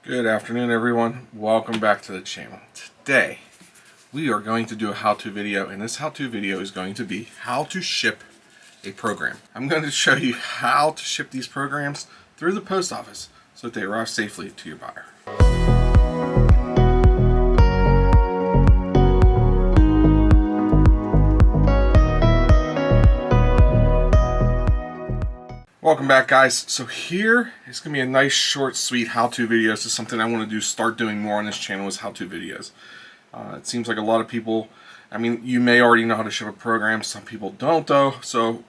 Good afternoon, everyone. Welcome back to the channel. Today we are going to do a how-to video, and this how-to video is going to be how to ship a program. I'm going to show you how to ship these programs through the post office so that they arrive safely to your buyer. Welcome back, guys. So here is going to be a nice, short, sweet how-to video. This is something I want to start doing more on this channel, is how-to videos. It seems like a lot of people, you may already know how to ship a program. Some people don't, though. So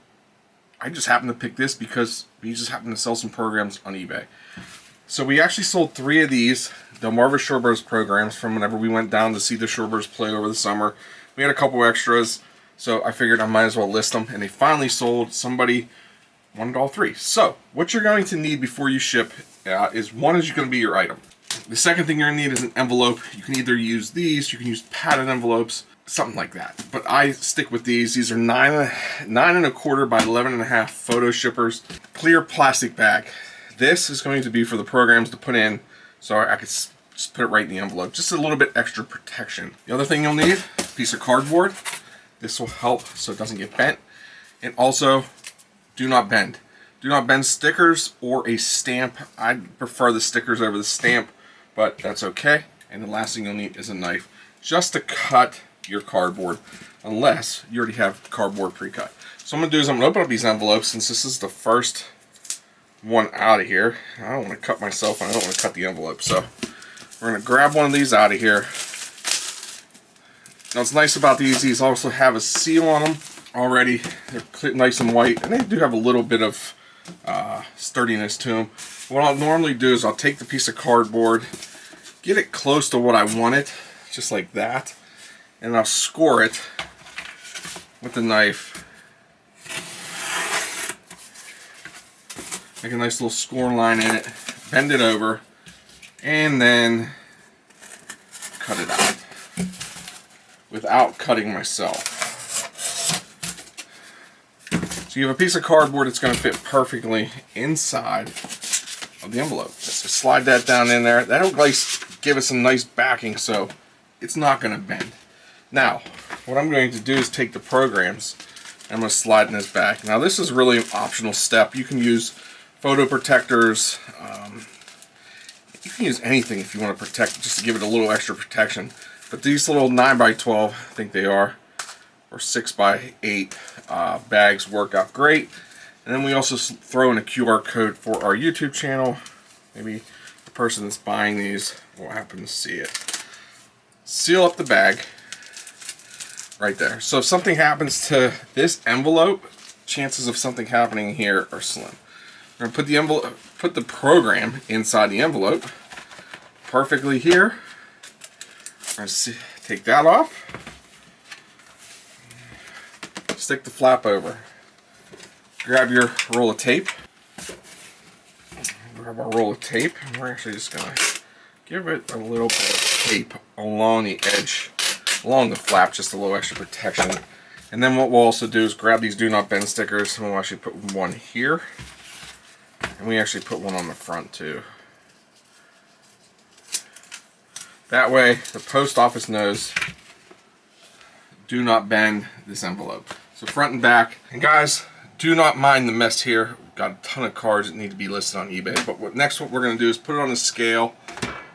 I just happen to pick this because we just happen to sell some programs on eBay. So we actually sold 3 of these Delmarva Shorebirds programs from whenever we went down to see the Shorebirds play over the summer. We had a couple extras, so I figured I might as well list them. And they finally sold. Somebody wanted all 3. So what you're going to need before you ship is going to be your item. The second thing you're going to need is an envelope. You can either use these, you can use padded envelopes, something like that. But I stick with these. These are 9.25 by 11.5 photo shippers, clear plastic bag. This is going to be for the programs to put in, so I could just put it right in the envelope. Just a little bit extra protection. The other thing you'll need, a piece of cardboard. This will help so it doesn't get bent. And also, do not bend. Do not bend stickers or a stamp. I prefer the stickers over the stamp, but that's okay. And the last thing you'll need is a knife, just to cut your cardboard, unless you already have cardboard pre-cut. So I'm going to do is I'm going to open up these envelopes, since this is the first one out of here. I don't want to cut myself, and I don't want to cut the envelope. So we're going to grab one of these out of here. Now what's nice about these also have a seal on them already. They're nice and white, and they do have a little bit of sturdiness to them. What I'll normally do is I'll take the piece of cardboard, get it close to what I want it, just like that, and I'll score it with the knife. Make a nice little score line in it, bend it over, and then cut it out without cutting myself. So you have a piece of cardboard that's going to fit perfectly inside of the envelope. Just slide that down in there. That'll give us some nice backing, so it's not going to bend. Now, what I'm going to do is take the programs and I'm going to slide in this back. Now, this is really an optional step. You can use photo protectors. You can use anything if you want to protect, just to give it a little extra protection. But these little 9x12, I think they are, or 6x8 bags work out great. And then we also throw in a QR code for our YouTube channel. Maybe the person that's buying these will happen to see it. Seal up the bag right there. So if something happens to this envelope, chances of something happening here are slim. We're going to put the program inside the envelope perfectly here. We're going to take that off. Stick the flap over. Grab your roll of tape. Grab our roll of tape, and we're actually just going to give it a little bit of tape along the edge, along the flap, just a little extra protection. And then what we'll also do is grab these do not bend stickers, and we'll actually put one here, and we actually put one on the front too. That way the post office knows, do not bend this envelope. So front and back. And guys, do not mind the mess here. We've got a ton of cards that need to be listed on eBay. But what we're going to do is put it on the scale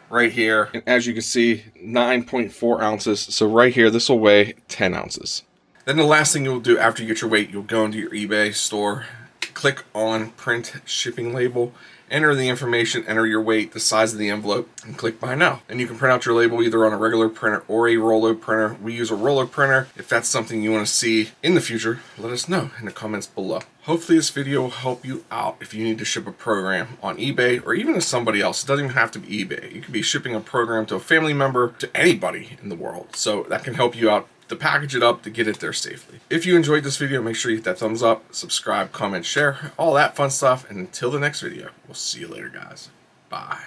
right here. And as you can see, 9.4 ounces. So right here, this will weigh 10 ounces. Then the last thing you'll do after you get your weight, you'll go into your eBay store, click on print shipping label, enter the information, enter your weight, the size of the envelope, and click buy now. And you can print out your label either on a regular printer or a roller printer. We use a roller printer. If that's something you want to see in the future, let us know in the comments below. Hopefully this video will help you out if you need to ship a program on eBay or even to somebody else. It doesn't even have to be eBay. You could be shipping a program to a family member, to anybody in the world. So that can help you out to package it up, to get it there safely. If you enjoyed this video, make sure you hit that thumbs up, subscribe, comment, share, all that fun stuff. And until the next video, we'll see you later, guys. Bye.